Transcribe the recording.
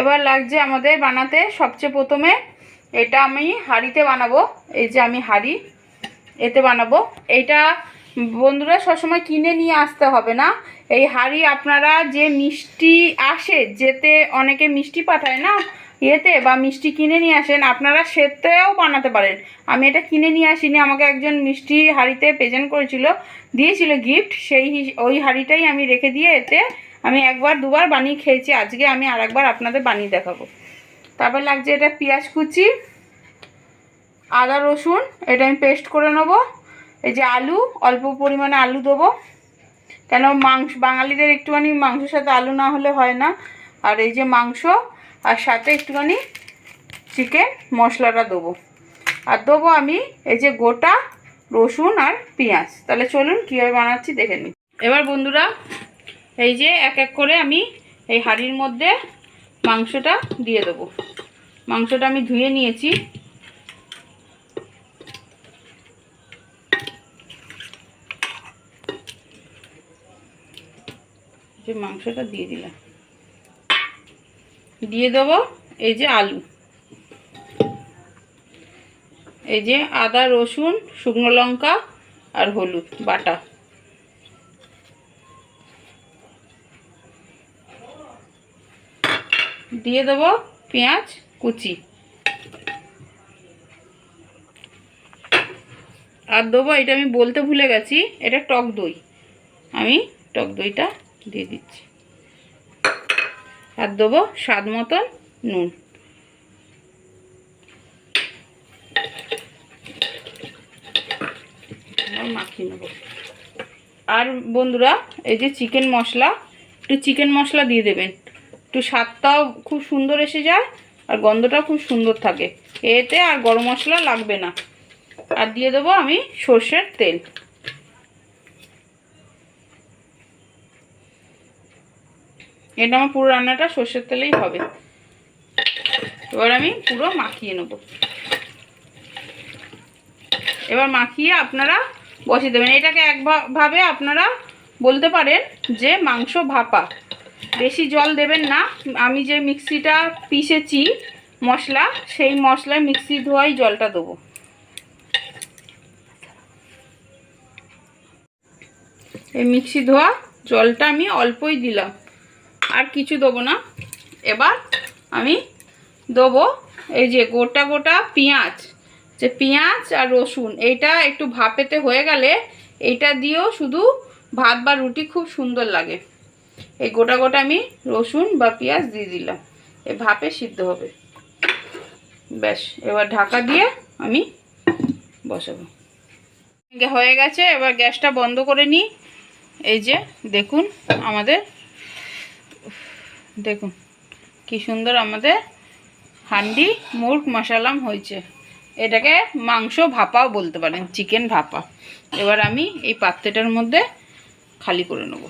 এবার লাগছে আমাদের বানাতে সবচেয়ে প্রথমে এটা আমি হাঁড়িতে বানাবো। এই যে আমি হাঁড়ি এতে বানাবো। এইটা বন্ধুরা সবসময় কিনে নিয়ে আসতে হবে না। এই হাঁড়ি আপনারা যে মিষ্টি আসে, যেতে অনেকে মিষ্টি পাঠায় না ইয়েতে, বা মিষ্টি কিনে নিয়ে আসেন, আপনারা সেতেও বানাতে পারেন। আমি এটা কিনে নিয়ে আসিনি, আমাকে একজন মিষ্টি হাঁড়িতে প্রেজেন্ট করেছিল, দিয়েছিল গিফট। ওই হাঁড়িটাই আমি রেখে দিয়ে এতে আমি একবার দুবার বানিয়ে খেয়েছি। আজকে আমি আরেকবার আপনাদের বানিয়ে দেখাবো। তারপর লাগছে এটা পেঁয়াজ কুচি, আদা রসুন, এটা আমি পেস্ট করে নেবো। এই যে আলু, অল্প পরিমাণে আলু দেবো, কেন মাংস বাঙালিদের একটুখানি মাংসের সাথে আলু না হলে হয় না। আর এই যে মাংস, আর সাথে একটুখানি চিকেন মশলাটা দেবো। আর দেবো আমি এই যে গোটা রসুন আর পেঁয়াজ। তাহলে চলুন কীভাবে বানাচ্ছি দেখে নিই। এবার বন্ধুরা এই যে এক এক করে আমি এই হাঁড়ির মধ্যে মাংসটা দিয়ে দেবো। মাংসটা আমি ধুয়ে নিয়েছি। যে মাংসটা দিয়ে দিলাম, দিয়ে দেবো এই যে আলু, এই যে আদা রসুন শুকনো লঙ্কা আর হলুদ বাটা, দিয়ে দেবো পেঁয়াজ কুচি, আর দেবো এটা আমি বলতে ভুলে গেছি, এটা টক দই। আমি টক দইটা দিয়ে দিচ্ছি। আর দেবো স্বাদ মতন নুন। মাখিয়ে নেব। আর বন্ধুরা এই যে চিকেন মশলা, একটু চিকেন মশলা দিয়ে দেবেন, একটু স্বাদটাও খুব সুন্দর এসে যায় আর গন্ধটাও খুব সুন্দর থাকে এতে। আর গরম মশলা লাগবে না। আর দিয়ে দেবো আমি সর্ষের তেল। এটা আমার পুরো রান্নাটা সর্ষের তেলেই হবে। এবার আমি পুরো মাখিয়ে নেব। এবার মাখিয়ে আপনারা বসিয়ে দেবেন। এটাকে একভাবে আপনারা বলতে পারেন যে মাংস ভাপা। বেশি জল দেবেন না। আমি যে মিক্সিটা পিষেছি মশলা, সেই মশলায় মিক্সি ধোয়াই জলটা দেবো। এই মিক্সি ধোয়া জলটা আমি অল্পই দিলাম, আর কিছু দেবো না। এবার আমি দেবো এই যে গোটা গোটা পেঁয়াজ, যে পেঁয়াজ আর রসুন, এইটা একটু ভাপেতে হয়ে গেলে এইটা দিয়েও শুধু ভাত বা রুটি খুব সুন্দর লাগে। এই গোটা গোটা আমি রসুন বা পেঁয়াজ দিয়ে দিলাম, এই ভাপে সিদ্ধ হবে। ব্যাস, এবার ঢাকা দিয়ে আমি বসাবো। হয়ে গেছে, এবার গ্যাসটা বন্ধ করে নিই। এই যে দেখুন আমাদের, দেখুন কি সুন্দর আমাদের হান্ডি মুরগ মশালাম হয়েছে। এটাকে মাংস ভাপাও বলতে পারেন, চিকেন ভাপা। এবার আমি এই পাত্রটার মধ্যে খালি করে নেব।